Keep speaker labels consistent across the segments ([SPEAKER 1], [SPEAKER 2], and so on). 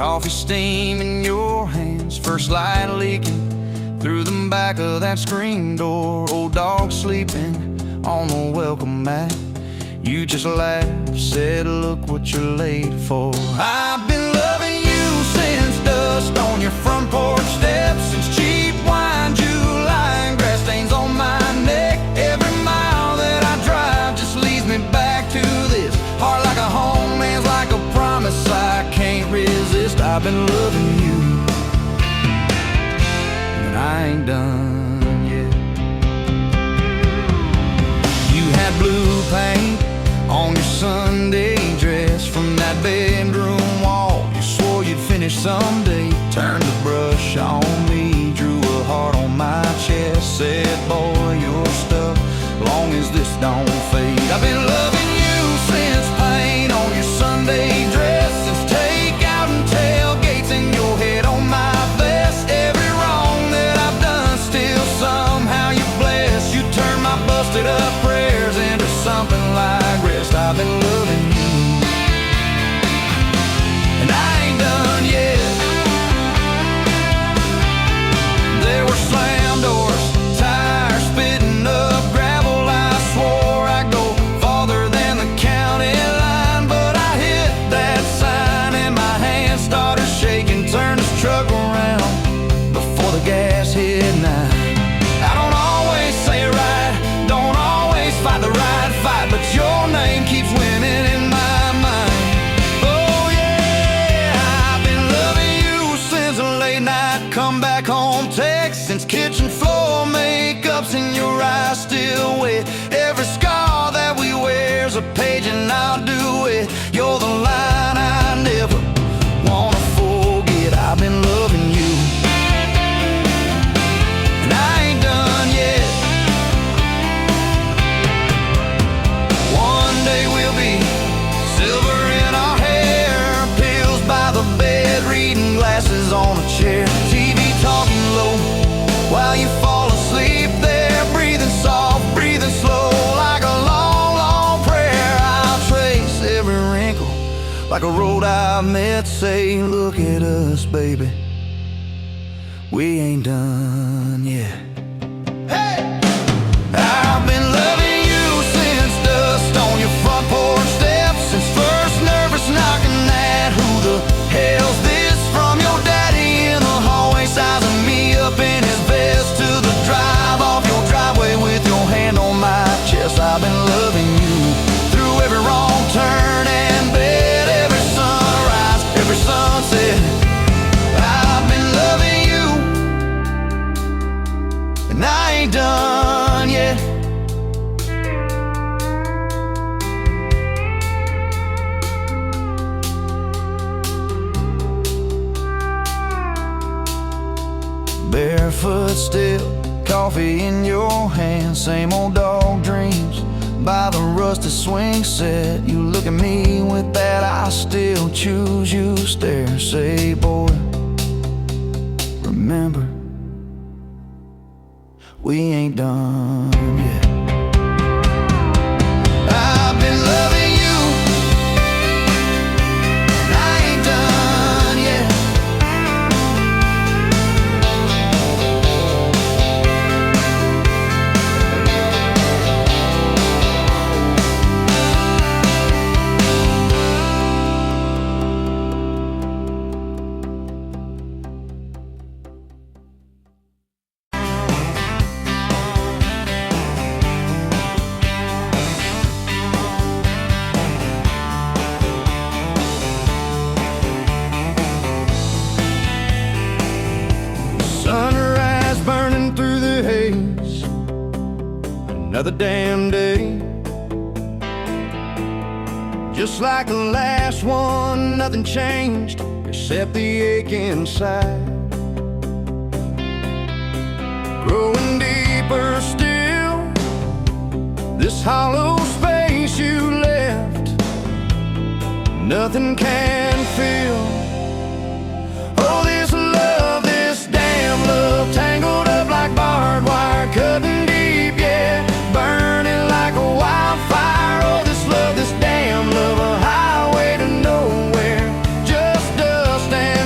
[SPEAKER 1] Coffee steam in your hands, first light leaking through the back of that screen door. Old dog sleeping on the welcome mat. You just laughed, said, look what you're late for. I've been loving you since dust on your front porch steps, since cheap wine, July, and grass stains on my neck. Every mile that I drive just leads me back to this. Heart like a home, hands like a promise I can't resist. I've been loving you, and I ain't done yet. You had blue paint on your Sunday dress from that bedroom wall. You swore you'd finish someday. Turned the brush on me, drew a heart on my chest, said, boy, you're stuck long as this don't fade. I've been loving you since paint on your Sunday dress, since takeout and tailgates in your head on my vest. Every wrong that I've done, still somehow you bless. You turn my busted up prayers into something like rest. I've been loving you, and I ain't done yet. There were slam doors, tires spitting up gravel. I swore I'd go farther than the county line, but I hit that sign and my hand started shaking. Turned this truck around before the gas hit 9. I don't always say it right, don't always fight the right fight, but your name keeps winning in my mind. Oh yeah, I've been loving you since a late night come back home text, since kitchen floor makeup's in your eyes still wet. Every scar that we wear's a page and I'll do it. You're the line I never wanna forget. I've been loving you, and I ain't done yet. One day we'll be silver in our hair, pills by the bed, reading glasses on a chair, TV talking low while you fall asleep there, breathing soft, breathing slow, like a long, long prayer. I'll trace every wrinkle like a road I've met. Say, look at us, baby, we ain't done yet. Hey! I've been loving you since dust on your front porch steps, since first nervous knocking at who the hell's this, from your daddy in the hallway sizing me up in his vest, to the drive off your driveway with your hand on my chest. I've been loving you through every wrong turn and bed, every sunrise, every sunset. I've been loving you, and I ain't done yet. Barefoot still, coffee in your hand, same old dog dreams by the rusty swing set. You look at me with that I still choose you stare. Say, boy, remember, we ain't done yet. I've been loving you, and I ain't done yet. Sunrise burning through the haze, another damn day. Just like the last one, nothing changed except the ache inside. Growing deeper still, this hollow space you left, nothing can fill. Oh, this love, this damn love, tangled up like barbed wire, cutting deep, yeah, burning like a wildfire. Oh, this love, this damn love, a highway to nowhere, just dust and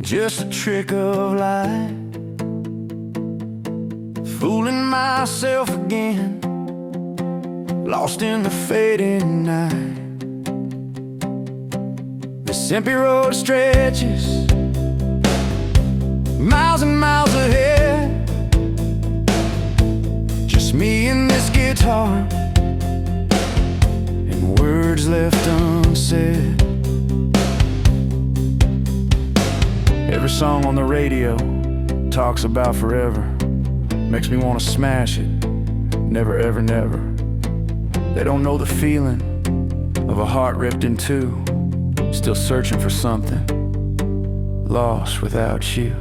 [SPEAKER 1] just a trick of light, fooling myself again, lost in the fading night. This empty road stretches miles and miles ahead, just me and this guitar, and words left unsaid. Every song on the radio talks about forever, makes me want to smash it. Never, ever, never. They don't know the feeling of a heart ripped in two, still searching for something, lost without you.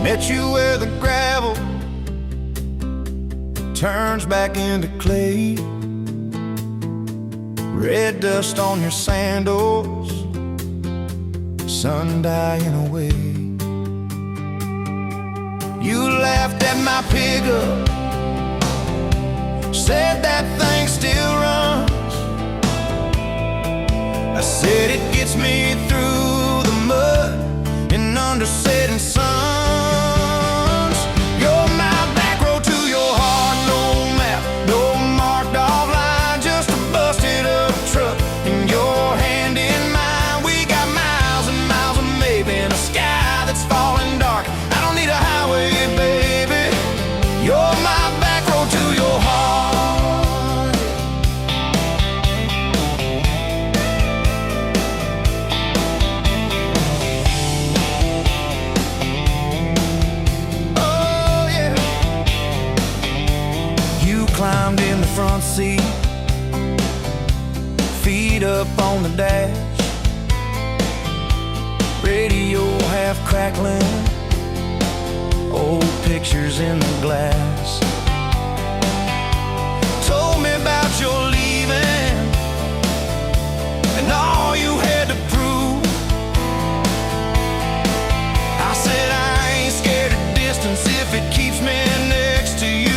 [SPEAKER 1] Met you where the gravel turns back into clay, red dust on your sandals, sun dying away. You laughed at my pickup, said that thing still runs. I said it gets me through the mud and under setting sun. Climbed in the front seat, feet up on the dash, radio half crackling, old pictures in the glass. Told me about your leaving and all you had to prove. I said I ain't scared of distance if it keeps me next to you.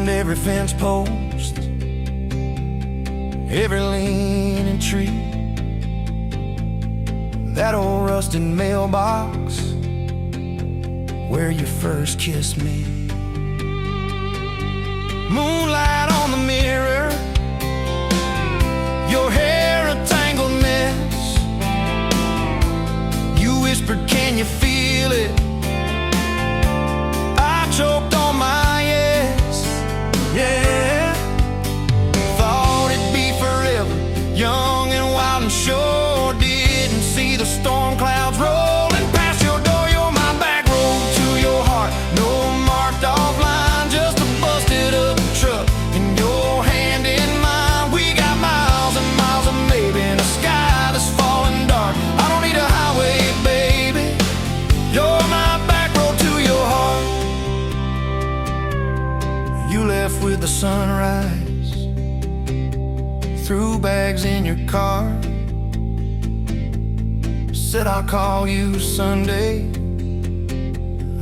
[SPEAKER 1] Every fence post, every leaning tree, that old rusted mailbox where you first kissed me. Moonlight on the mirror, your hair a tangled mess. You whispered, can you feel it? I choked on my yes. Yeah, thought it'd be forever, young and wild and sure. Didn't see the storm clouds rolling past your door. You're my back road to your heart, no marked off line, just a busted up truck and your hand in mine. We got miles and miles of maybe in a sky that's falling dark. I don't need a highway, baby, you're my back road to your heart. You left with the sunrise, threw bags in your car, said I'll call you Sunday.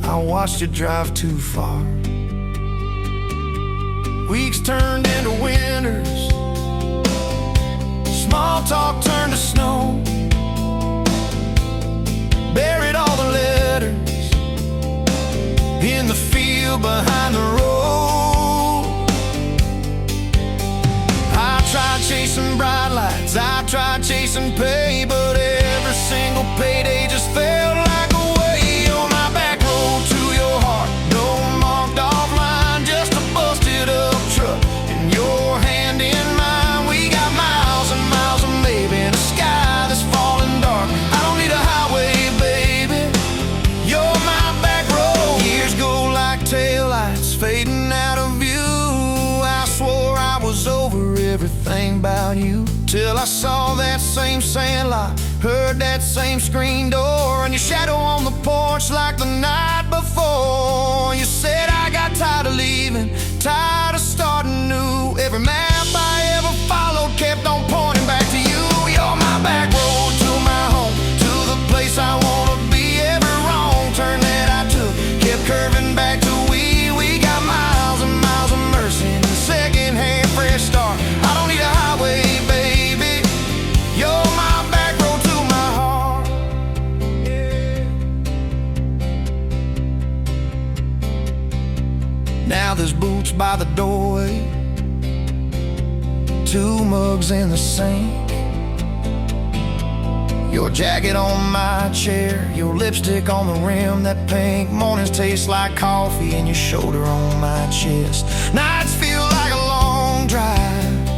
[SPEAKER 1] I watched you drive too far. Weeks turned into winters, small talk turned to snow. Buried all the letters in the field behind the road. I tried chasing bright lights, I tried chasing pay, but every single payday just felt like a way. On my back road to your heart, no marked off line, just a busted up truck and your hand in mine. We got miles and miles of maybe in a sky that's falling dark. I don't need a highway, baby, you're my back road. Years go like taillights fading out of view. I swore I was over everything about you, till I saw that same sandlot, heard that same screen door, and your shadow on the porch like the night before. You said I got tired of leaving, tired of starting new. Every map I ever followed kept on pointing back to you. You're my back road to my home, to the place I wanna be. Every wrong turn that I took kept curving back to we. We got miles and miles of mercy and a second-hand fresh start. I don't need a highway, baby, you're my back road to my heart. Yeah. Now there's boots by the doorway, 2 mugs in the sink, your jacket on my chair, your lipstick on the rim, that pink. Mornings taste like coffee and your shoulder on my chest. Nights feel like a long drive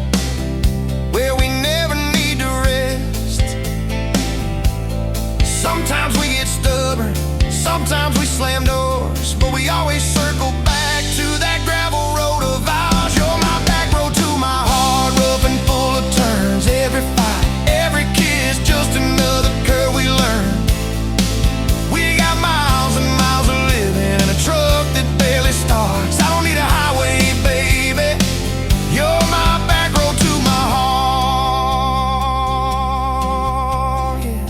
[SPEAKER 1] where we never need to rest. Sometimes we get stubborn, sometimes we slam doors, but we always circle back to that gravel road of ours. You're my back road to my heart, rough and full of turns. Every fight, every kiss, just another curve we learn. We got miles and miles of living in a truck that barely starts. I don't need a highway, baby, you're my back road to my heart. Yeah.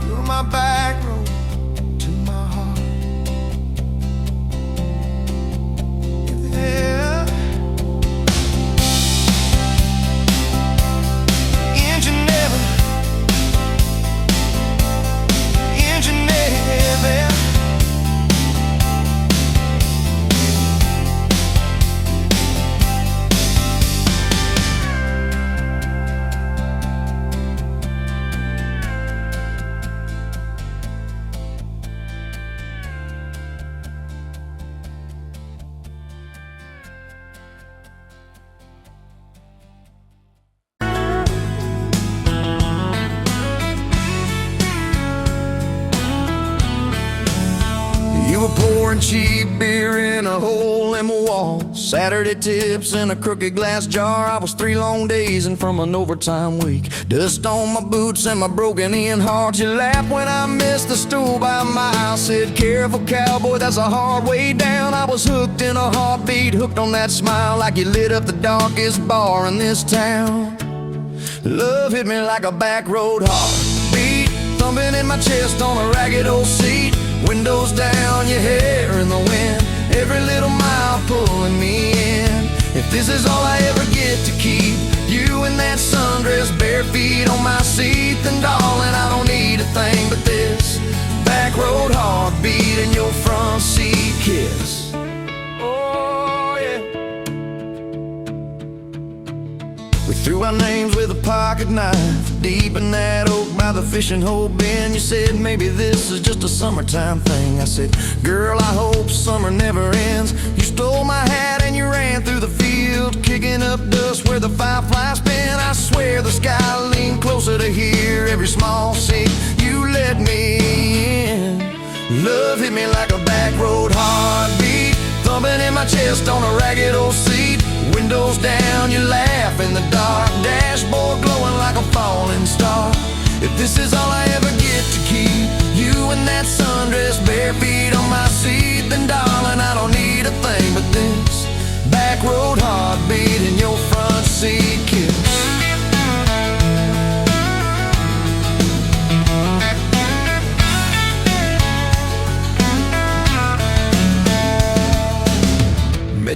[SPEAKER 1] You're my back road to my heart. Yeah. Engine never, engine never. You were pouring cheap beer in a hole in my wall, Saturday tips in a crooked glass jar. I was 3 long days and from an overtime week, dust on my boots and my broken-in heart. You laughed when I missed the stool by a mile, said, "Careful, cowboy, that's a hard way down." I was hooked in a heartbeat, hooked on that smile, like you lit up the darkest bar in this town. Love hit me like a back road heartbeat, thumping in my chest on a ragged old seat. Windows down, your hair in the wind, every little mile pulling me in. If this is all I ever get to keep, you in that sundress, bare feet on my seat, then darling, I don't need a thing but this back road heartbeat and your front seat kiss. Oh yeah. We threw our names with a pocket knife deep in that oak by the fishing hole bin. You said maybe this is just a summertime thing. I said, girl, I hope summer never ends. You stole my hat and you ran through the field, kicking up dust where the fireflies spin. I swear the sky leaned closer to hear every small sea. You let me in. Love hit me like a back road heartbeat, thumping in my chest on a ragged old seat. Windows down, you laugh in the dark, dashboard glowing like a falling star. If this is all I ever get to keep, you in that sundress, bare feet on my seat, then darling, I don't need a thing but this back road heartbeat and your front seat kiss.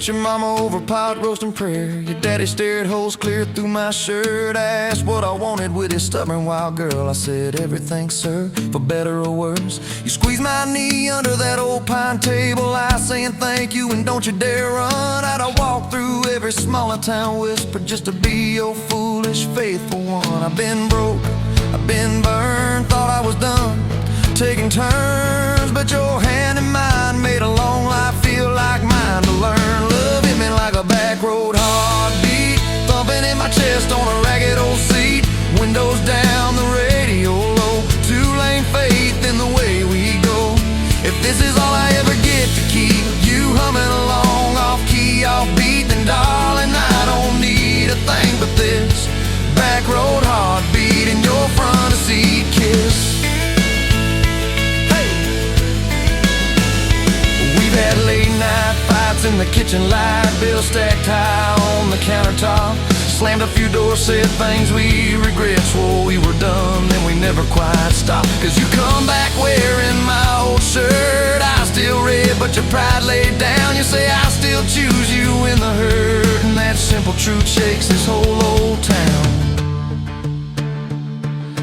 [SPEAKER 1] Met your mama over pot roasting prayer. Your daddy stared holes clear through my shirt. I asked what I wanted with his stubborn wild girl. I said everything, sir, for better or worse. You squeezed my knee under that old pine table, I saying thank you and don't you dare run. I'd walk through every smaller town whisper just to be your foolish faithful one. I've been broke, I've been burned, thought I was done taking turns, but your hand in mine made a long life feel like mine to learn. Love hit me like a back road heartbeat, thumping in my chest on a ragged old seat. Windows down, the radio low, two-lane faith in the way we go. If this is all I ever get to keep you humming along, off key, off beat, then darling, I don't need a thing but this back road heartbeat and your front seat kiss. Had late night fights in the kitchen light, bills stacked high on the countertop. Slammed a few doors, said things we regret, swore we were done, then we never quite stopped. Cause you come back wearing my old shirt, I still red but your pride laid down. You say I still choose you in the hurt, and that simple truth shakes this whole old town.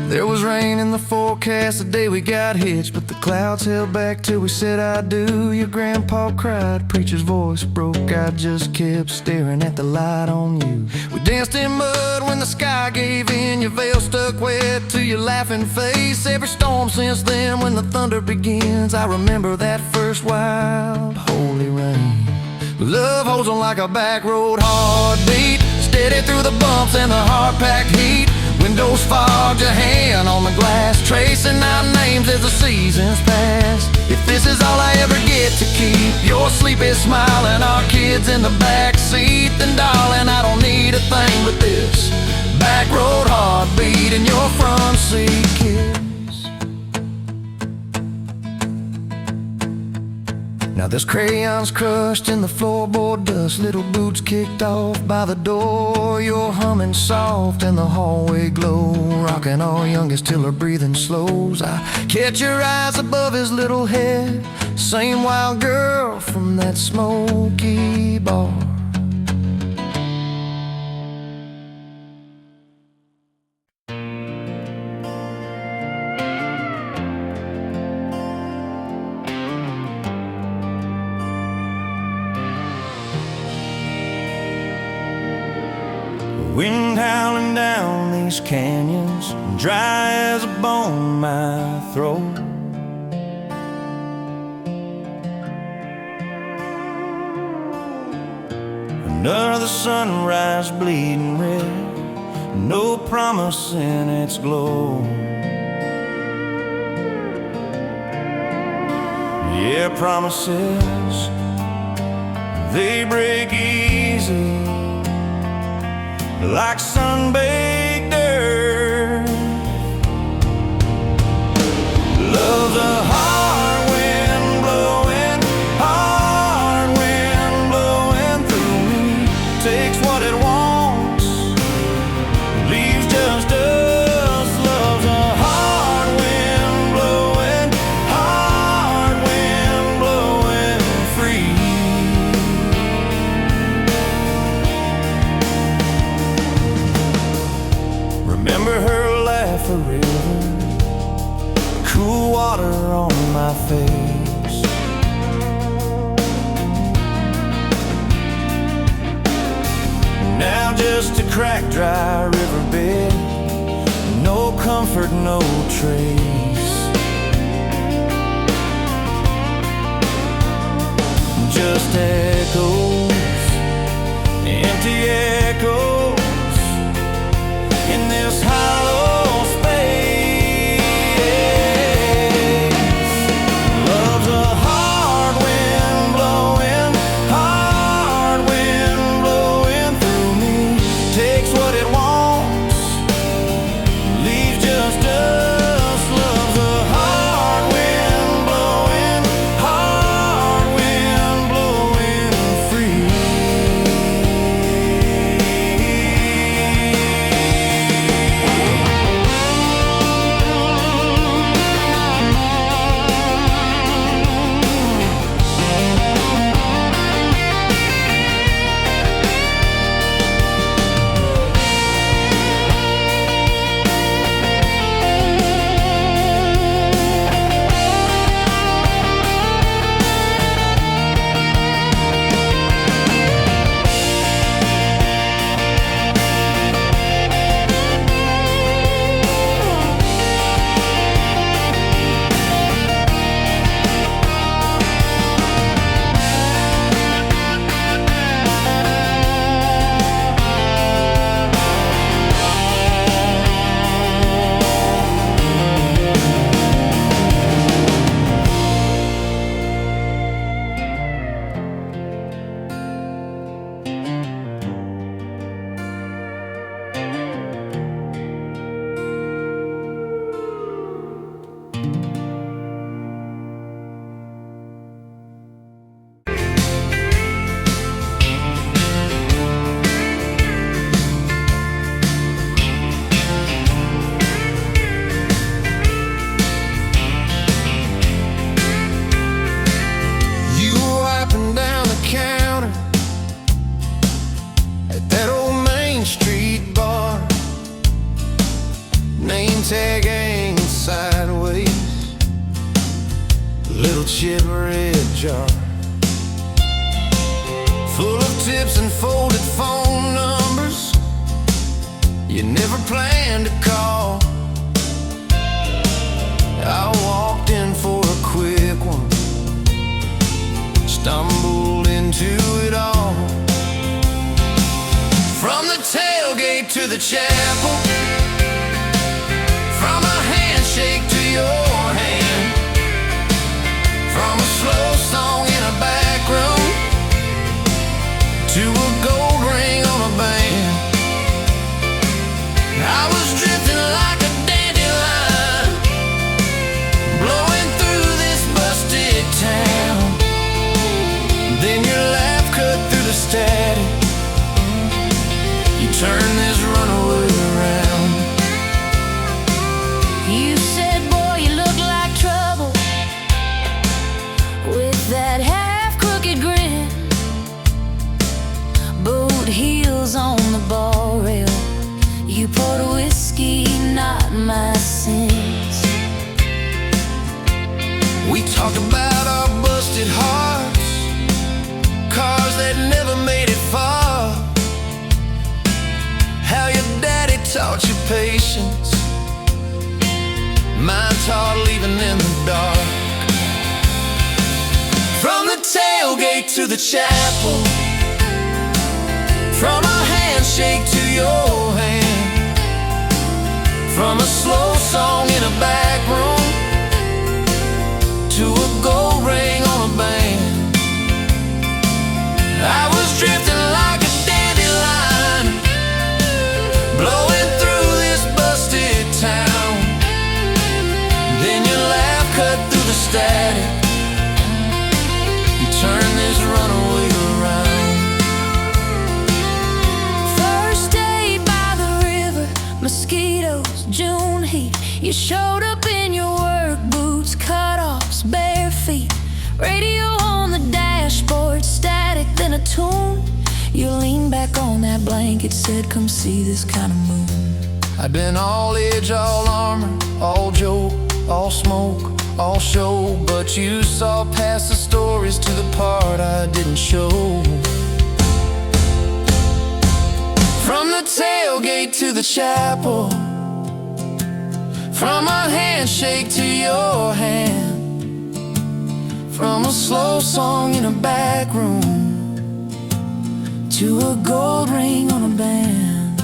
[SPEAKER 1] There was rain in the forecast the day we got hitched, but the clouds held back till we said I do. Your grandpa cried, preacher's voice broke, I just kept staring at the light on you. We danced in mud when the sky gave in, your veil stuck wet to your laughing face. Every storm since then when the thunder begins, I remember that first wild holy rain. Love holds on like a back road heartbeat, steady through the bumps and the hard-packed heat. Windows fogged, your hand on the glass, tracing out names as the seasons pass. If this is all I ever get to keep your sleepy smile and our kids in the back seat, then darling, I don't need a thing but this back road heartbeat and your front seat kiss. Now there's crayons crushed in the floorboard dust, little boots kicked off by the door. You're humming soft in the hallway glow, rocking our youngest till her breathing slows. I catch your eyes above his little head, same wild girl from that smoky bar.
[SPEAKER 2] Wind howling down these canyons, dry as a bone my throat. Another sunrise bleeding red, no promise in its glow. Yeah, promises, they break easy like sun-baked earth. Love's a hard wind blowing, hard wind blowing through me. Takes what it wants, leaves just us. Love's a hard wind blowing, hard wind blowing free. Remember her laugh, a river, cool water on my face. Now just a cracked, dry riverbed, no comfort, no trace. Just echoes, empty echoes in this hollow space. Love's a hard wind blowing, hard wind blowing through me. Takes what it wants, leaves just us. Love's little chip red jar, full of tips and folded phone numbers you never planned to call. I walked in for a quick one, stumbled into it all. From the tailgate to the chapel, from a handshake to your hand, from a slow song in a back room to a gold ring on a band. I was drifting like a dandelion, blowing through this busted town. Then your laugh cut through the static, you turn this runaway around.
[SPEAKER 3] You said, boy, you look like trouble, with that half-crooked grin, boot heels on the ball rail. You poured whiskey, not my sins.
[SPEAKER 2] We talked about our busted hearts, cars that never made it far, how your daddy taught you patience, mine taught leaving in the dark. From the tailgate to the chapel, from a handshake to your hand, from a slow song in a back room to a gold ring on a band. I was drifting like a dandelion, blowing through this busted town. Then your laugh cut through the static, you turn this runaway around.
[SPEAKER 3] First day by the river, mosquitoes, June heat. You showed up in your work boots, cut-offs, bare feet, radio on the dashboard, static, then a tune. You leaned back on that blanket, said, come see this kind of moon.
[SPEAKER 2] I'd been all edge, all armor, all joke, all smoke, all show, but you saw past the stories to the part I didn't show. From the tailgate to the chapel, from a handshake to your hand, from a slow song in a back room to a gold ring on a band.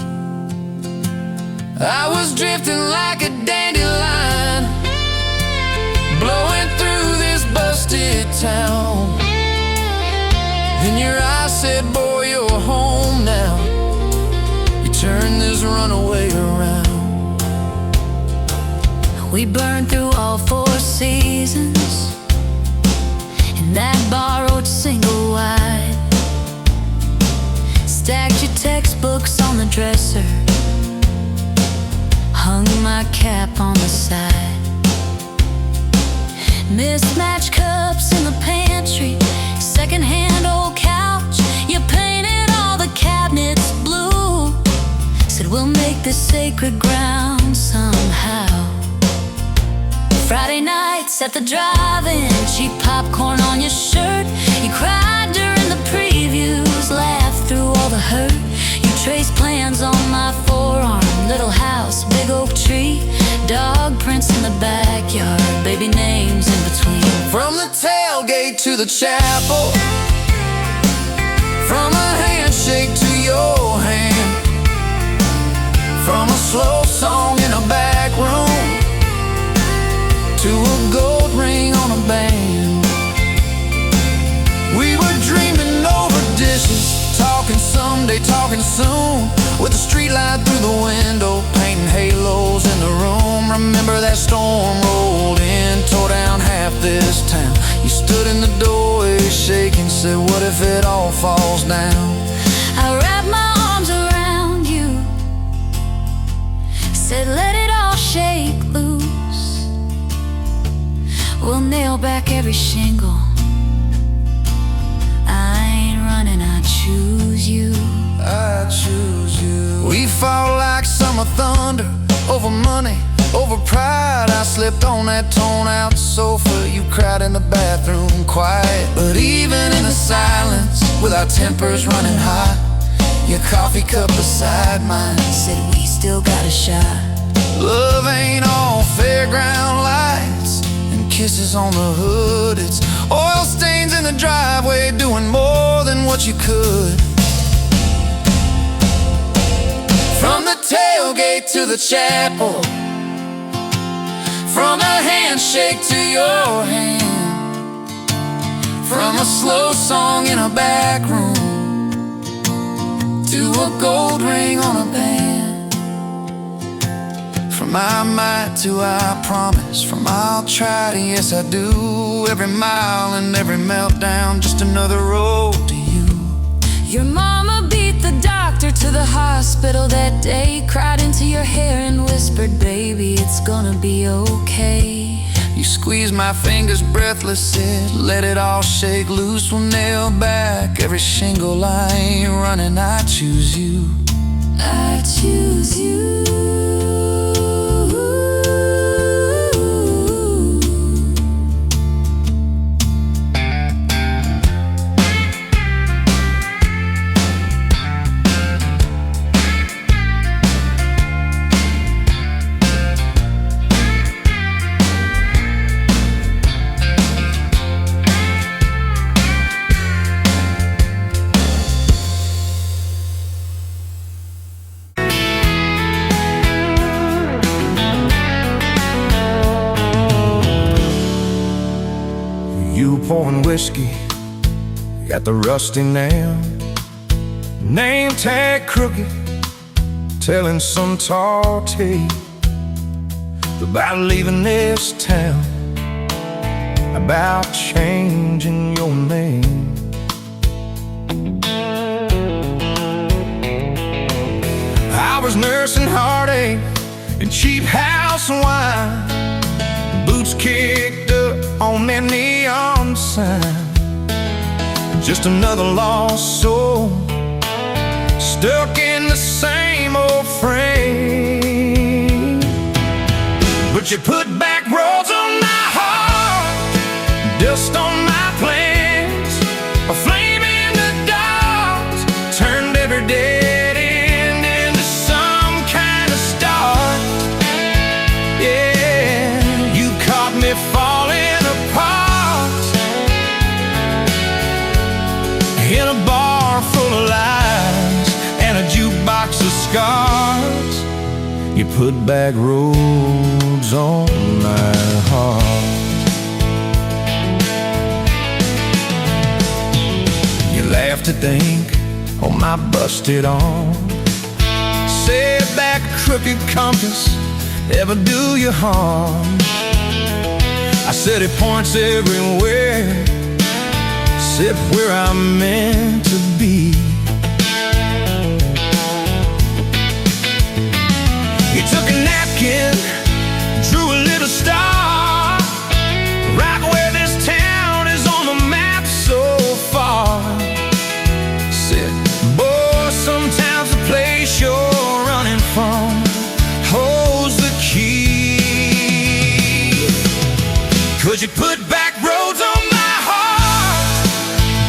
[SPEAKER 2] I was drifting like a dandelion, blowing through this busted town. Then your eyes said, boy, you're home now. You turned this runaway around.
[SPEAKER 3] We burned through all 4 seasons in that borrowed single wide, stacked your textbooks on the dresser, hung my cap on the side. Mismatched cups in the pantry, secondhand old couch. You painted all the cabinets blue, said we'll make this sacred ground somehow. Friday nights at the drive-in, cheap popcorn on your shirt. You cried during the previews, laughed through all the hurt. You traced plans on my forearm, little house, big oak tree, dog prints in the backyard, baby names in between.
[SPEAKER 2] From the tailgate to the chapel, from a handshake to your hand, from a slow song in a back room to a gold ring on a band. We were dreaming over dishes, talking someday, talking soon, with a street light through the window, painting halos in the room. Remember that storm rolled in, tore down half this town. You stood in the doorway shaking, said, what if it all falls down?
[SPEAKER 3] I wrapped my arms around you, said let it all shake loose. We'll nail back every shingle. I ain't running, I choose you.
[SPEAKER 2] I choose you. We fought like summer thunder, over money, over pride. I slipped on that torn-out sofa. You cried in the bathroom, quiet. But even in the silence, with our tempers running hot, your coffee cup beside mine said we still got a shot. Love ain't all fairground lights and kisses on the hood. It's oil stains in the driveway, doing more than what you could. From the tailgate to the chapel, from a handshake to your hand, from a slow song in a back room to a gold ring on a band. From I might to I promise, from I'll try to yes I do, every mile and every meltdown, just another road to you.
[SPEAKER 3] Your mama beat the doctor to the hospital that day, cried into your hair and whispered, baby, it's gonna be okay.
[SPEAKER 2] You squeezed my fingers breathless, said, let it all shake loose. We'll nail back every shingle. I ain't running, I choose you.
[SPEAKER 3] I choose you.
[SPEAKER 1] You pouring whiskey, got the rusty nail, name tag crooked, telling some tall tale about leaving this town, about changing your name. I was nursing heartache and cheap house wine, boots kicked up on that neon sign. Just another lost soul, stuck in the same old frame. But you put back roads on my heart, dust on my plans, a flame in the dark, turned every dead end into some kind of start. Yeah, you caught me falling apart in a bar full of lies and a jukebox of scars. You put back roads on my heart. You laughed to think on my busted arm, said that crooked compass ever do you harm. I said it points everywhere except where I'm meant to be. You took a napkin, drew a little star, right where this town is on the map so far. Said, boy, sometimes the place you're running from holds the key. 'Cause you put back roads on my heart,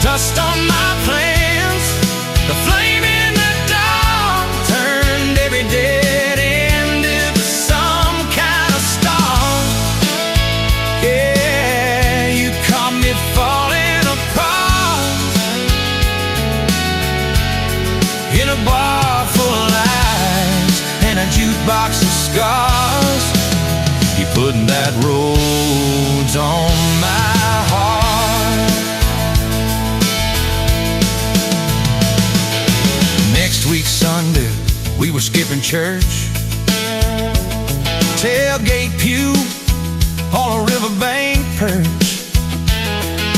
[SPEAKER 1] dust on my plans, the flame in the dark, turned every dead end into some kind of star. Yeah, you caught me falling apart in a bar full of lies and a jukebox of scars. You put that roads on my heart. Next week Sunday, we were skipping church, tailgate pew on a riverbank perch,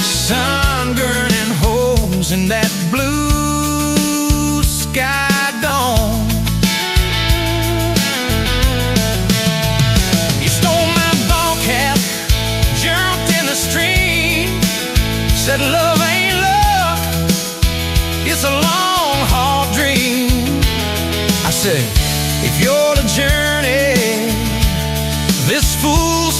[SPEAKER 1] sun burning holes in that blue sky dome. You stole my ball cap, jumped in the stream, said love ain't love, it's a long haul dream. I said, if you're the journey, this fool's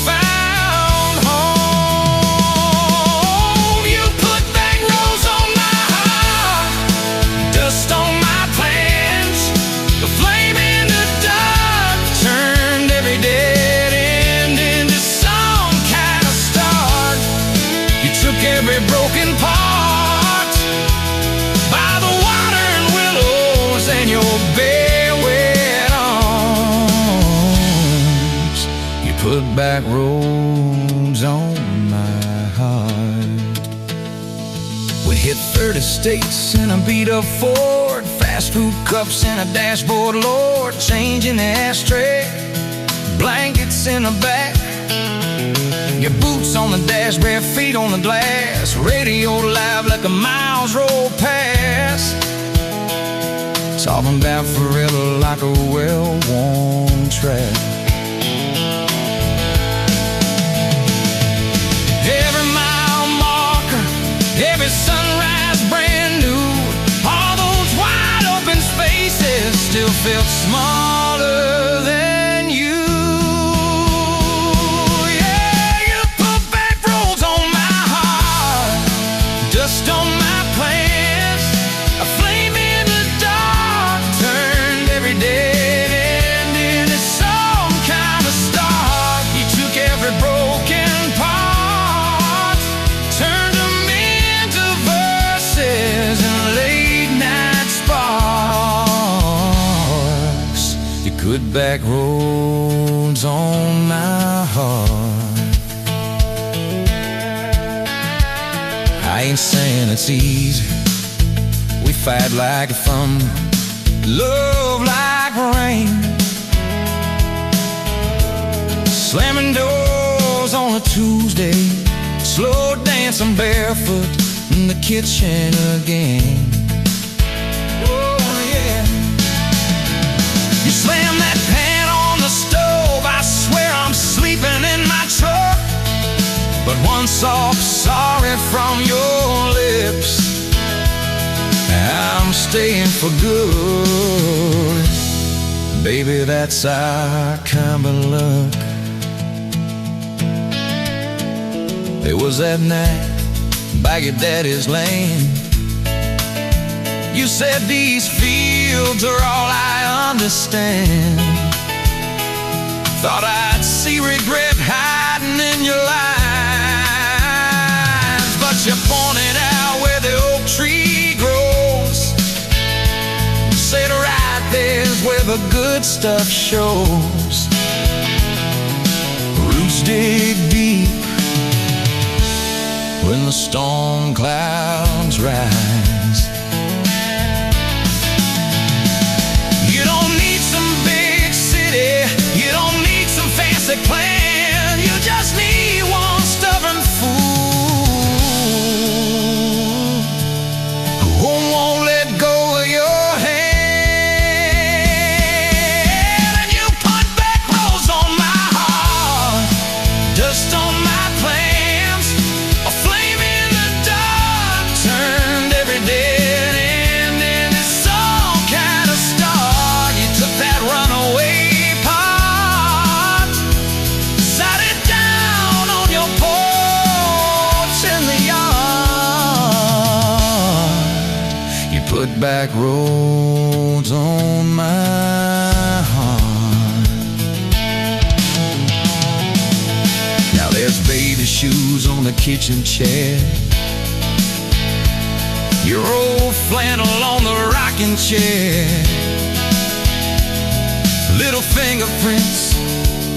[SPEAKER 2] every broken part by the water and willows and your bare wet arms. You put back roads on my heart. We hit 30 states in a beat-up Ford, fast food cups in a dashboard, Lord, change in the ashtray, blankets in the back, your boots on the dash, bare feet on the glass, radio loud like a miles roll past, talking about forever like a well-worn track. Every mile marker, every sunrise brand new, all those wide open spaces still felt smaller than you. Yeah, you put back roads on my heart, dust on my plans, a flame in the dark turned every dead end into some kind of start. You took every broken part, turned them into verses and late night sparks. You put back roads on my heart. I ain't saying it's easy. We fight like thunder, love like rain, slamming doors on a Tuesday, slow dancing barefoot in the kitchen again. Oh yeah. You slam that pan on the stove, I swear I'm sleeping in my truck, but one soft sorry from your lips, I'm staying for good. Baby, that's our kind of luck. It was that night by your daddy's land. You said these fields are all I understand. Thought I'd see regret hiding in your lines, but you pointed out where the oak tree grows. Said right there's where the good stuff shows. Roots dig deep when the storm clouds rise. You don't need some big city, you don't need some fancy plan, you just need one stubborn fool who won't let go of your hand. And you put back roads on my heart, dust on my plans, a flame in the dark turned every dead end into some kind of star. You took that runaway part, sat it down on your porch in the yard. You put back roads on my heart. Now there's baby shoes on the kitchen chair, your old flannel on the rocking chair, little fingerprints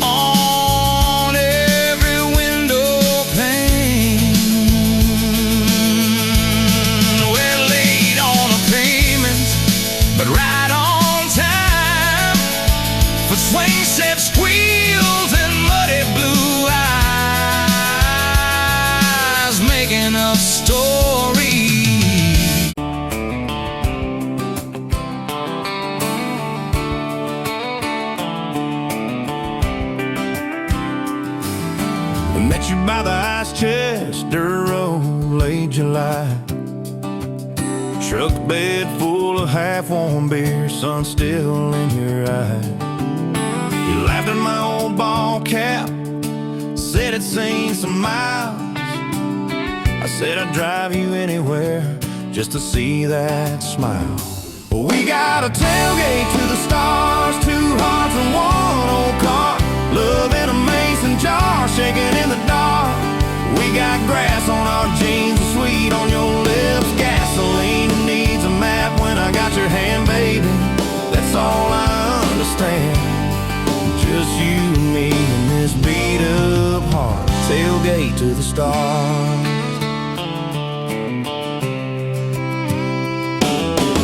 [SPEAKER 2] on every window pane. We're late on a payment, but right on time for swing set squeals and muddy blue eyes making up stories.
[SPEAKER 4] We met you by the ice Chester Road, late July. Truck bed full of half-warm beer, sun still in your eye. You laughed at my old ball cap, said it's seen some miles. I said I'd drive you anywhere just to see that smile. We got a tailgate to the stars, 2 hearts and 1 old car, love in a mason jar, shaking in the dark. We got grass on our jeans,
[SPEAKER 1] to the stars.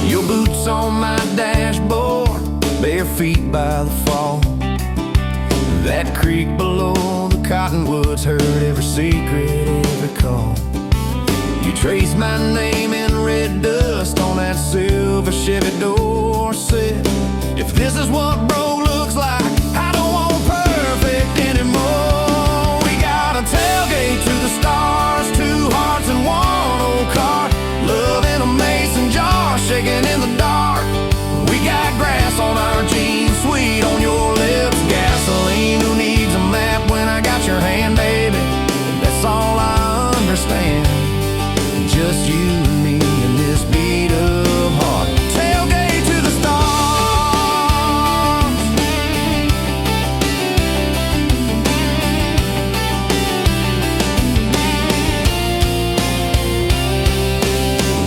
[SPEAKER 1] Your boots on my dashboard, bare feet by the fall. That creek below the cottonwoods heard every secret, every call. You traced my name in red dust on that silver Chevy door. Said, if this is what broke looks like, I don't want perfect anymore. We got a tailgate to the stars, 2 hearts and 1 old car. Love in a mason jar, shaking in the dark. We got grass on our jeans, sweet on your lips, gasoline. Who needs a map when I got your hand, baby? That's all I understand. Just you and me and this beat of heart. Tailgate to the stars.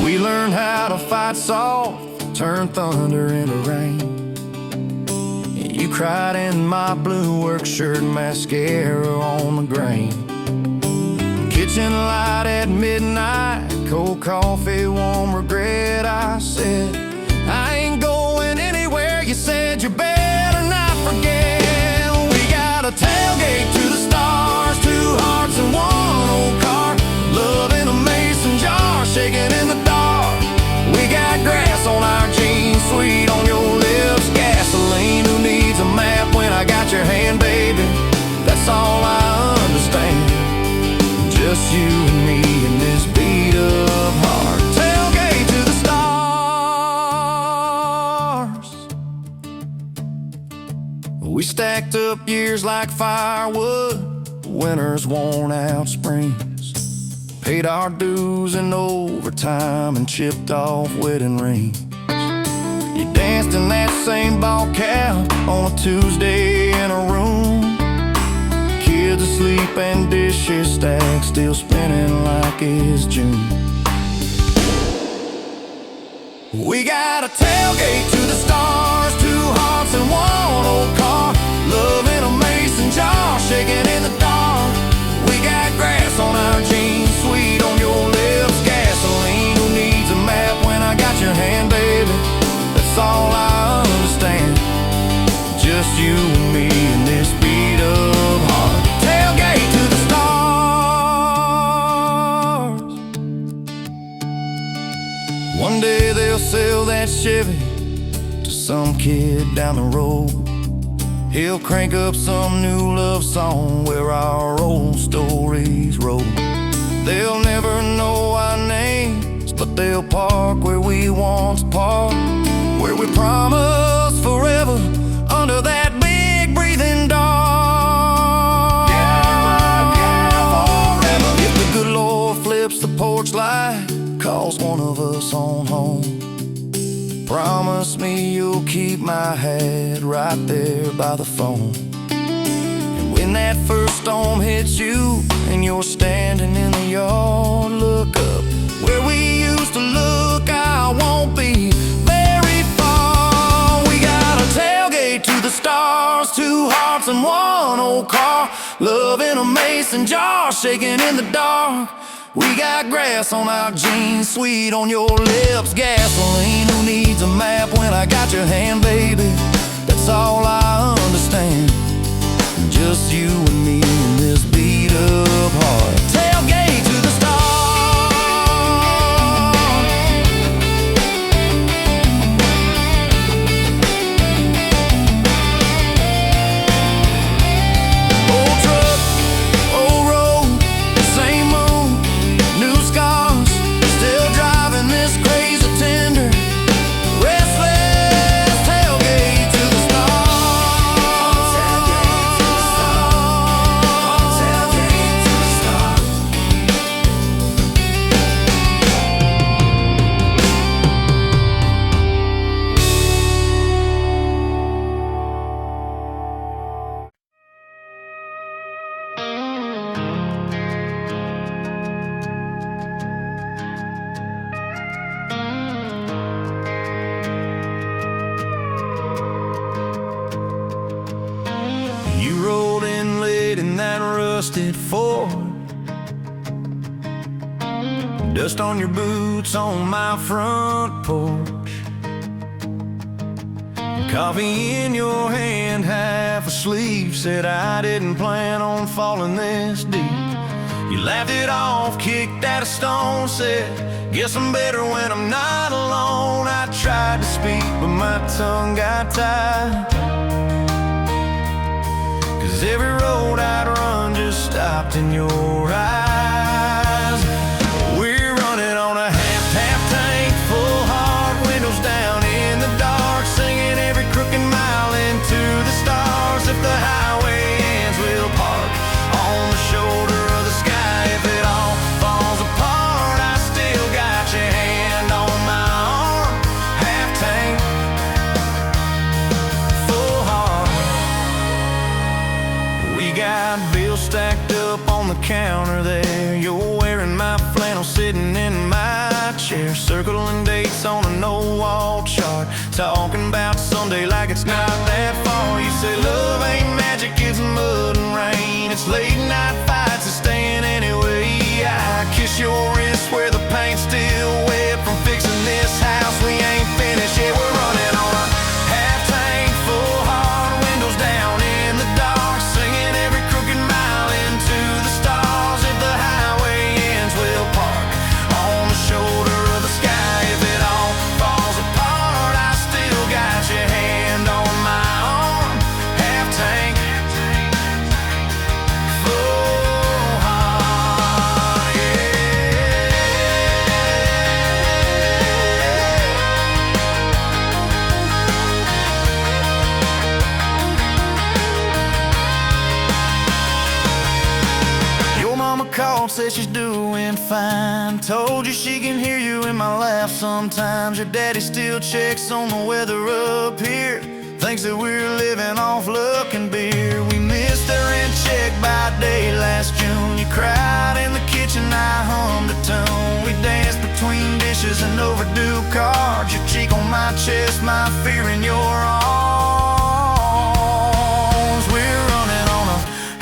[SPEAKER 1] We learned how to fight soft, turn thunder into rain. You cried in my blue work shirt, mascara on the grain. Kitchen light at midnight, cold coffee, warm regret. I said, I ain't going anywhere. You said, you better not forget. We got a tailgate to the stars, 2 hearts and 1 old car. Love in a mason jar, shaking in the dark. We got grass on our jeans, sweet on your lips, gasoline. Who needs a map when I got your hand, baby? That's all I understand. Just you and me in this beat of heart. Tailgate to the stars. We stacked up years like firewood, winters worn out springs. Paid our dues in overtime and chipped off wedding rings. You danced in that same ball cap on a Tuesday in a room. Kids asleep and dishes stacked, still spinning like it's June. We got a tailgate to the stars, 2 hearts and 1 old car. Love in a mason jar, shaking in the dark. We got grass on our jeans, sweet on your lips, gasoline. Who needs a map when I got your hand, baby? That's all I understand. Just you and me in this beat of heart. Tailgate to the stars. One day they'll sell that Chevy to some kid down the road. He'll crank up some new love song where our old stories roll. They'll never know our names, but they'll park where we once parked, where we promised forever under that big breathing dog. Yeah, forever. If the good Lord flips the porch light, calls one of us on home, promise me you'll keep my hat right there by the phone. And when that first storm hits you and you're standing in the yard, look up where we used to look. I won't be very far. We got a tailgate to the stars, 2 hearts and 1 old car. Love in a mason jar, shaking in the dark. We got grass on our jeans, sweet on your lips, gasoline. Who needs a map when I got your hand, baby? That's all I understand. Just you and me in this beat of heart. Tailgate to the stars. Old truck, old road, same moon, new scars, still driving this crazy tender, restless. Tailgate to the stars. Tailgate to the stars. You rolled in late in that rusted Ford,
[SPEAKER 4] dust on your boots on my front porch. Coffee in your hand, half asleep. Said I didn't plan on falling this deep. You laughed it off, kicked at a stone. Said, guess I'm better when I'm not alone. I tried to speak, but my tongue got tied. 'Cause every road I'd run just stopped in your eyes. We're running on a half tank, full hard, windows down in the dark, singing every crooked mile into the stars. If the highway ends, we'll park on the shoulder of the sky. If it all falls apart, I still got your hand on my arm. Half tank, full heart. We got bills stacked up on the counter there. You're wearing my flannel, sitting in my chair, circling dates on a no-wall chart, talking about someday like it's not that far. You say love ain't magic, it's mud and rain. It's late night fights and staying anyway. I kiss your wrist where the paint's still wet from fixing this house. We ain't finished yet. We're running on a half tank, full hard, windows down in the dark, singing every crooked mile into the stars. If the highway ends, we'll park on the shoulder of the sky. If it all falls apart, I still got your hand on my arm. Half tank, full heart, yeah. Your mama called, said she's doing fine. Told you she can hear you in my laugh sometimes. Your daddy still checks on the weather up here, thinks that we're living off luck and beer. We missed our rent check by day last June. You cried in the kitchen, I hummed a tune. We danced between dishes and overdue cards. Your cheek on my chest, my fear in your arms. We're running on a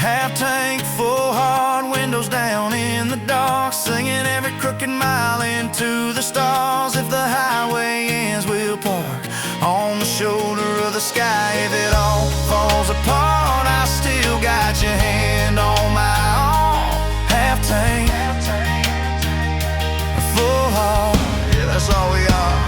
[SPEAKER 4] half tank, full hard, windows down in the dark, singing every crooked mile into the stars. If the highway ends, we'll park on the shoulder of the sky. If it all falls apart, I still got your hand on my arm. Half tank, full heart, yeah, that's all we are.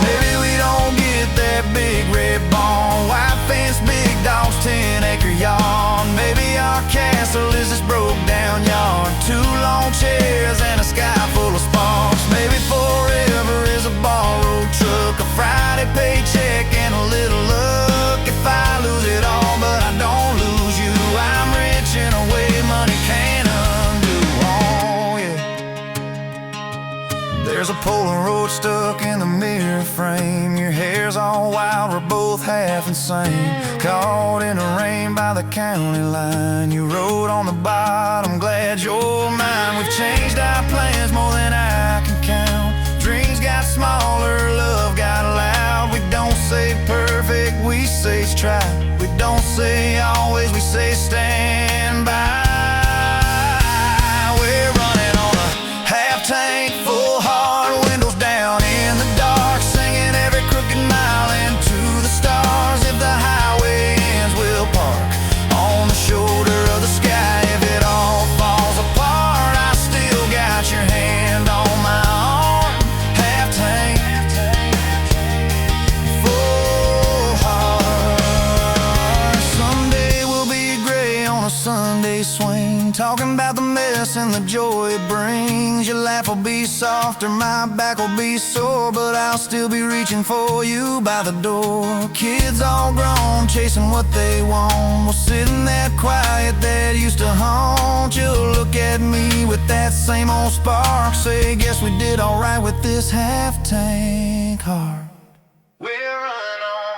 [SPEAKER 4] Maybe we don't get that big red barn, white fence, big dogs, 10-acre yard. Maybe our castle is this broke down yard, 2 long chairs and a sky full of sparks. Maybe forever is a borrowed truck, a Friday paycheck and a little luck. If I lose it all but I don't lose you, I'm rich in a way money can't undo. Oh yeah. There's a Polaroid stuck in the mirror frame. Your hair's all wild, we're both half insane. Caught in the rain by the county line. You wrote on the bottom, glad you're mine. We've changed our plans more than I can count. Dreams got smaller, love got loud. We don't say perfect, we say try. We don't say always, we say stand by. We're running on a half tank, full hard, windows down in the dark, singing every crooked mile into the stars. If the highway ends, we'll park on the shoulder of the sky. If it all falls apart, I still got your hand on my arm. Half tank, full heart. Someday we'll be gray on a Sunday swing, talking about the mess and the joy it brings. Your laugh will be softer, my back will be sore, but I'll still be reaching for you by the door. Kids all grown, chasing what they want. We'll sit in that quiet that used to haunt. You'll look at me with that same old spark, say, guess we did alright with this half tank heart. We're running on.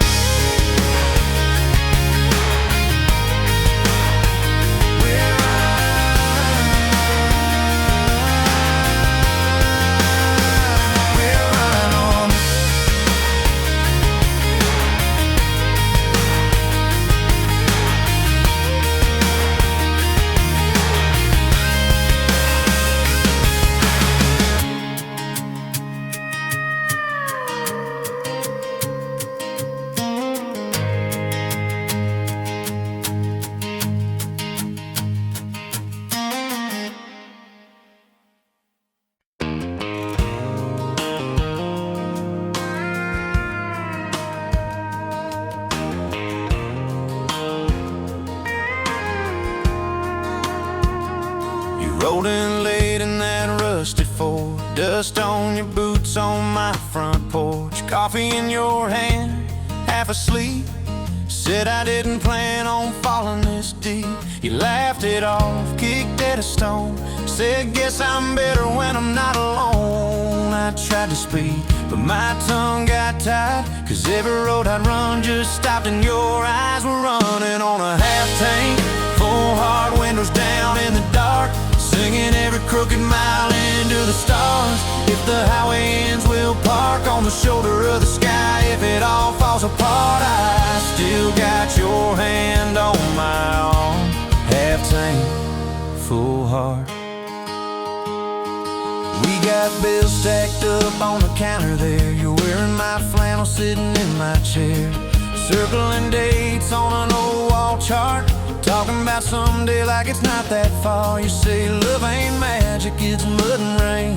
[SPEAKER 4] Dust on your boots on my front porch, coffee in your hand, half asleep. Said I didn't plan on falling this deep. You laughed it off, kicked at a stone. Said guess I'm better when I'm not alone. I tried to speak, but my tongue got tied, 'cause every road I'd run just stopped and your eyes were running on a half tank, full hard windows down in the dark, singing every crooked mile into the stars. If the highway ends, we'll park on the shoulder of the sky. If it all falls apart, I still got your hand on my arm. Half tank, full heart. We got bills stacked up on the counter there. You're wearing my flannel, sitting in my chair, circling dates on an old wall chart, talking about someday like it's not that far. You say love ain't magic, it's mud and rain.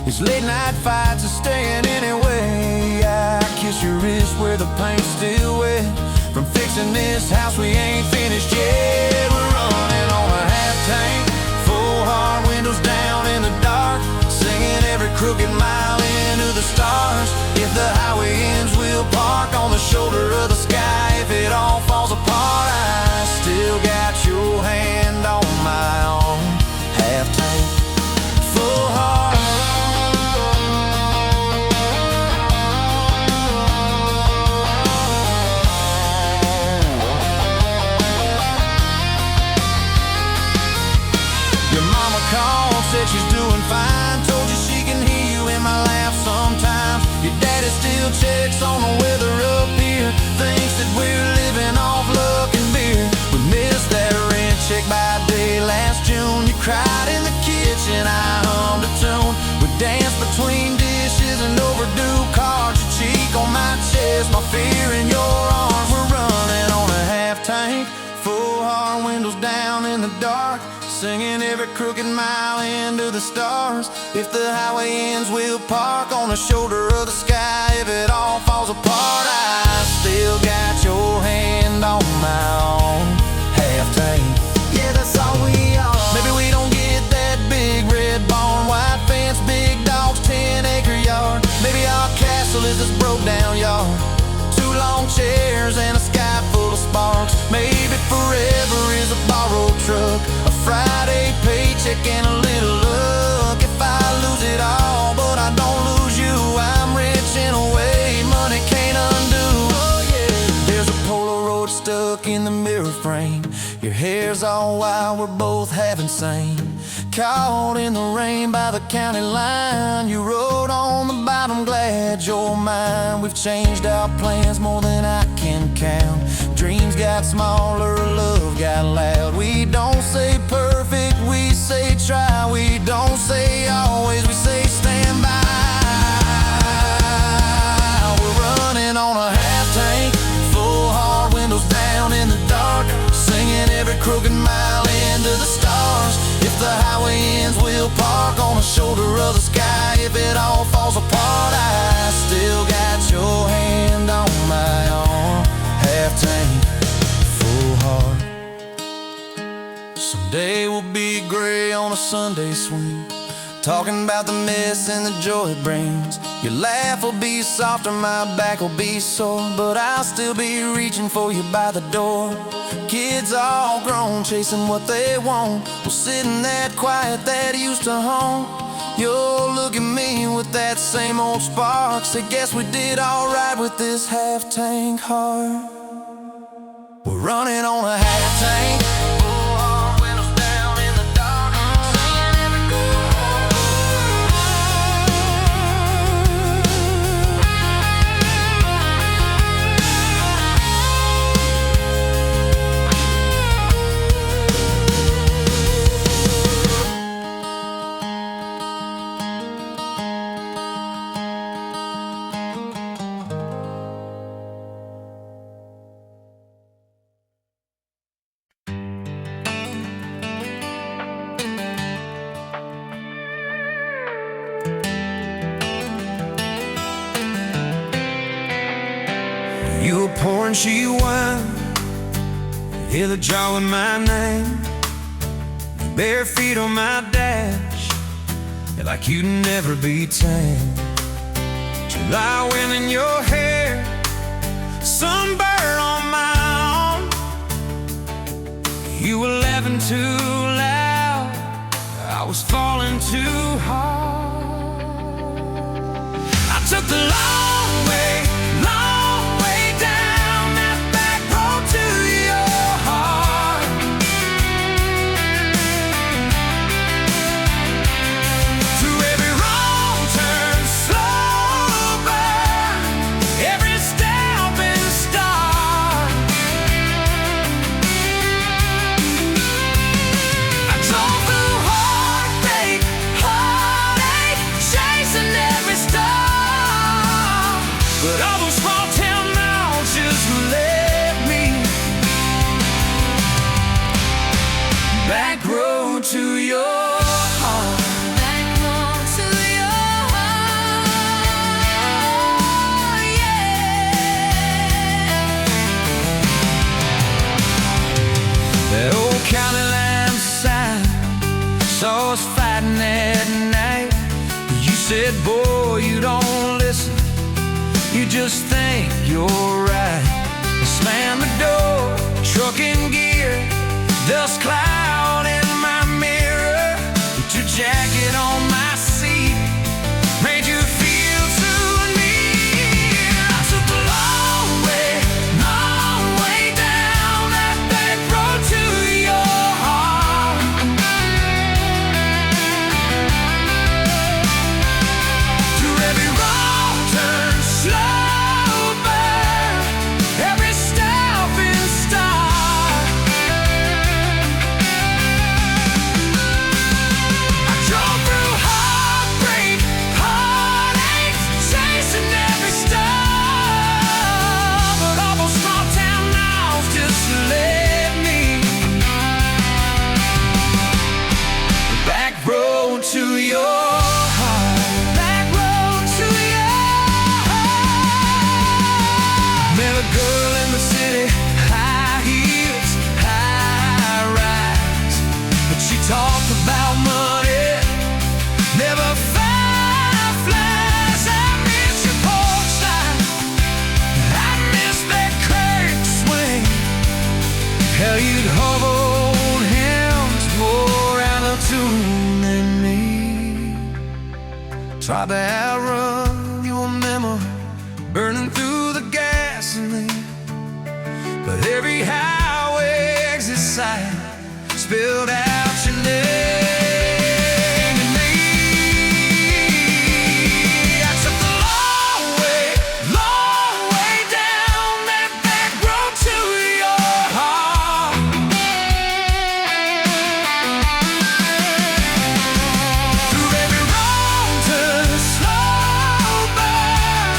[SPEAKER 4] It's late night fights are staying anyway. I kiss your wrist where the paint's still wet from fixing this house we ain't finished yet. We're running on a half tank, full hard windows down in the dark, singing every crooked mile into the stars. If the highway ends, we'll park on the shoulder of the sky. If it all falls apart, I still got your hand on my arm. Half tank, full heart. Your mama called, said she's doing fine, told you she can hear you in my laugh sometimes. Your daddy still checks on the weather up here, thinks that we're living off luck and beer. We missed that rent check by day last June. You cried in the kitchen, I hummed a tune. We danced between dishes and overdue cards. Your cheek on my chest, my fear in your arms. We're running on a half tank, full hard windows down in the dark, singing every crooked mile into the stars. If the highway ends, we'll park on the shoulder of the sky. If it all falls apart, I still got your hand on my arm. Half tank, yeah, that's all we are. Maybe we don't get that big red barn, white fence, big dogs, 10-acre yard. Maybe our castle is this broke down yard, 2 long chairs and a sky full of sparks. Maybe forever is a borrowed truck, a Friday paycheck and a little luck. If I lose it all, but I don't lose you, I'm rich in a way money can't undo. Oh yeah, there's a Polaroid stuck in the mirror frame. Your hair's all wild, we're both half insane. Caught in the rain by the county line, you wrote on the bottom, glad you're mine. We've changed our plans more than I can count. Dreams got smaller, love got loud. We don't say perfect, we say try. We don't say always, we say stand by. We're running on a half tank, full hard windows down in the dark, singing every crooked mile into the stars. If the highway ends, we'll park on the shoulder of the sky. If it all falls apart, I still got your hand on my arm. Half tank, full heart. Someday we'll be gray on a Sunday swing, talking about the mess and the joy it brings. Your laugh will be softer, my back will be sore, but I'll still be reaching for you by the door. Kids all grown, chasing what they want, we'll sit in that quiet that used to haunt. You'll look at me with that same old spark, say guess we did alright with this half tank heart. We're running on a half tank, full hard windows down in the dark, singing every You were pouring she wine, hear the drawing my name, bare feet on my dash, and
[SPEAKER 1] like you'd never be tamed. July wind in your hair, sunburn on my arm. You were laughing too loud, I was falling too hard. I took the long way down that back road to your heart. Through every wrong turn, slow burn, every step and start. I drove through heartache, chasing every star. But all those small town miles just led me back road to your heart.
[SPEAKER 3] Back road to your heart, yeah.
[SPEAKER 1] That old county line sign saw us fighting at night. You said, boy, you don't listen, you just think you're right. I slammed the door, truck in gear, dust cloud in my mirror. Put your jacket on my seat, made you feel too near. I took the long way down that back road to your heart. Through every wrong turn, slow burn, every step and start. I drove through heartbreak, heartache, chasing every star. But all those small town miles just led me back road to your heart. Back road to your heart. Met a girl in the city, high heels, high rise. But she talked about money, never fireflies. I miss your porch light, I miss that curtain swing. How you'd hold hands more out of tune than me. Tried to outrun your memory, burning through the gasoline. But every highway exit sign spilled out your name and me. I took the long way down that back road to your heart. Through every wrong turn, slow burn,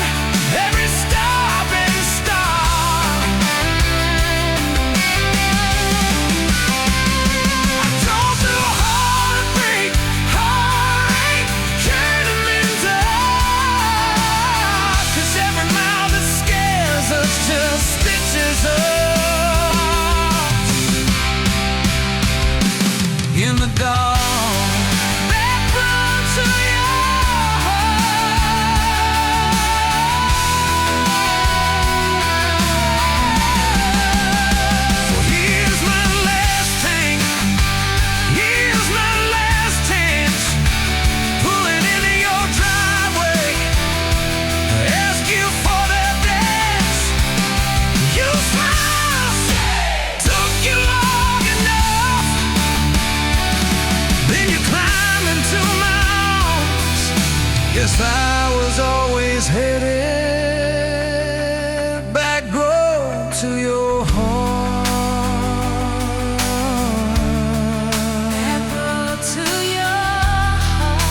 [SPEAKER 1] every stop and start. I drove through heartbreak, heartache, turning me dark. 'Cause every mile that scares us just stitches us in the dark. Back road to your heart. Well, here's my last tank, here's my last chance. Pulling into your driveway, ask you for that dance. You smiled, took you long enough, then you climbed into my arms. Guess I was always headed back road to your heart.
[SPEAKER 3] Back road to your heart.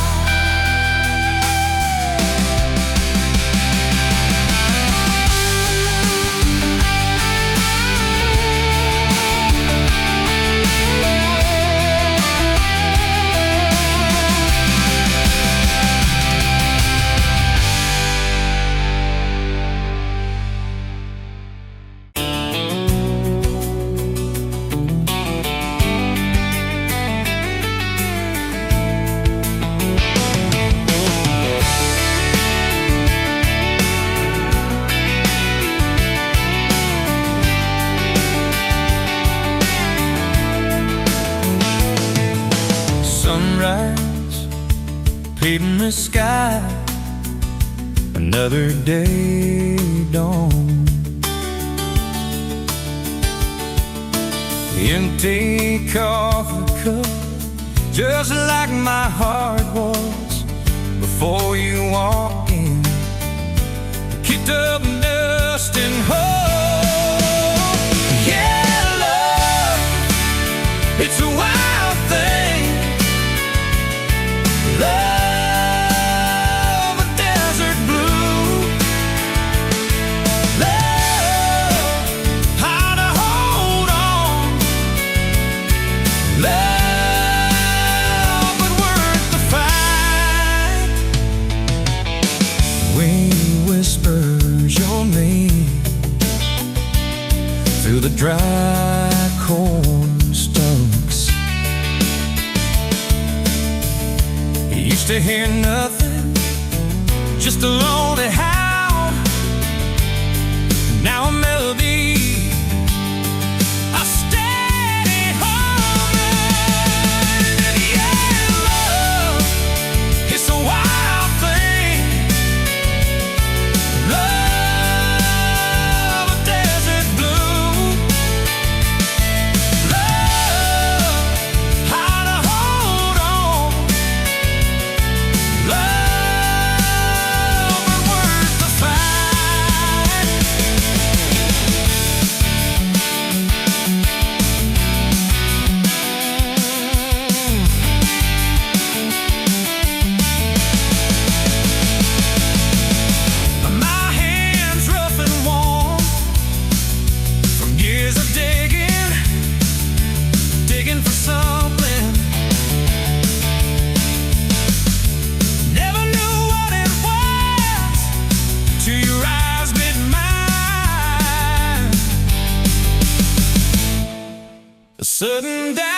[SPEAKER 4] endless sky, another day dawned. Empty coffee cup, just like my heart was before you walked in. Kicked up dust and hope. Yeah, love, it's a wild thing. Love, a desert blue. Love, how to hold on. Love, but worth the fight. Wind whispers your name through the dry corn stumps. You used to hear nothing, just a lonely howl. Now a melody, a steady humming. Yeah, love, it's a wild thing. Love, a desert blue. Love, how to hold on. Love, but worth the fight. My hands rough and warm from years of digging for something. Never knew what it was till your eyes met mine. A sudden doubt